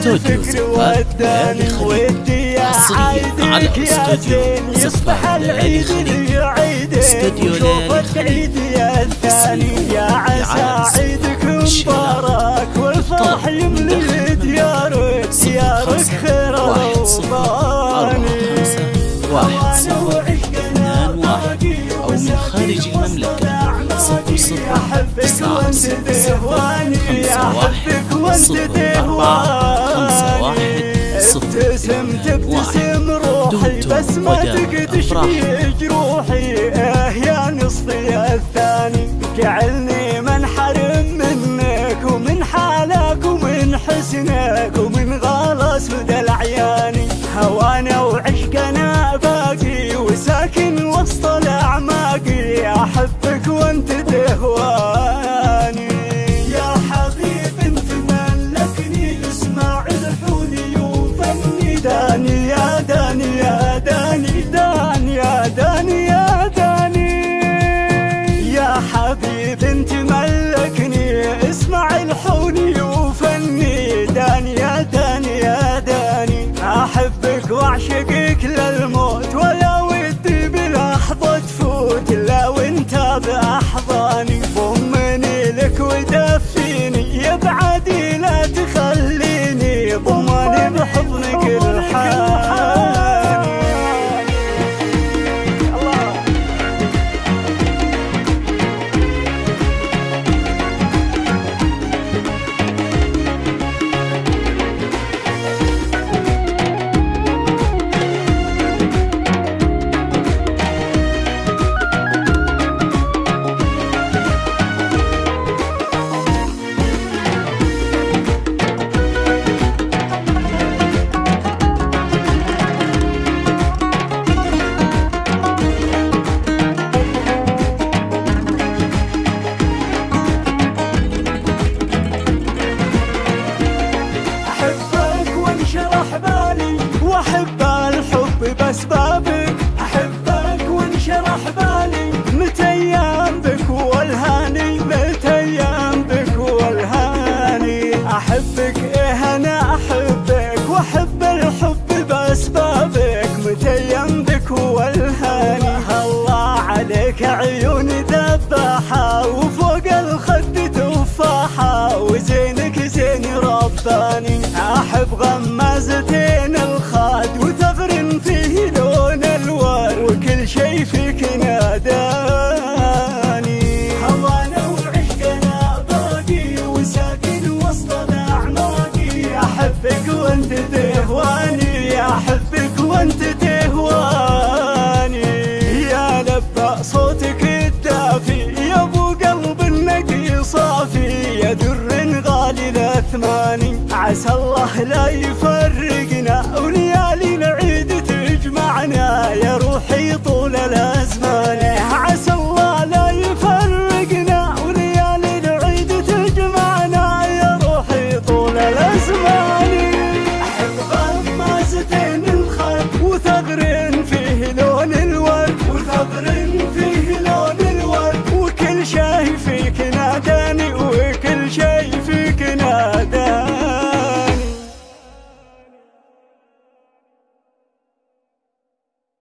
والفكر وداني ودي يا عايدك يا زين يصبح العيد لعيدك وشوف العيد يا الثاني يا عسى عيدك مبارك والفرح يملي ديارك ديارك خير وطاني 1-0-2-1 أو من خارج المملكة 0-0-9-5-1-0-4-5-1 ابتسم تبتسم روحي بس ما تقدش جروحي يا نصفي الثاني جعلني منحرم منك ومن حالك ومن حسنك ومن غلا سود العياني هوانا وعشقنا باقي وساكن وسط الاعماقي احبك وانت تهواني يا حبيب انت ملكني اسمع الحوني وفني داني يا داني يا داني داني يا داني يا داني يا حبيب انت ملكني اسمع الحوني وفني داني يا داني يا داني احبك واعشقك للموت ولا ودي بلحظة تفوت الا وانت باحضاني ضمني لك ودفيني يا بعدي لا تخليني ضمني بحضنك الحاني واحب الحب باسبابك احبك وانشرح بالي متى ايام بك والهاني متى ايام بك والهاني احبك ايه انا احبك واحب الحب باسبابك متى ايام بك والهاني الله عليك عيوني ذباحه وفوق الخد تفاحه وزينك زين رباني احب غمازتين الخاد وثغر فيه لون الوان وكل شي فيك ناداني هوانا وعشقنا باقي وساكن وسط الاعماقي احبك وانت تهواني احبك وانت تهواني يا لبى صوتك الدافي يا ابو قلب النقي صافي يا در غالي الاثماني عسى الله لا يفرقنا وليالي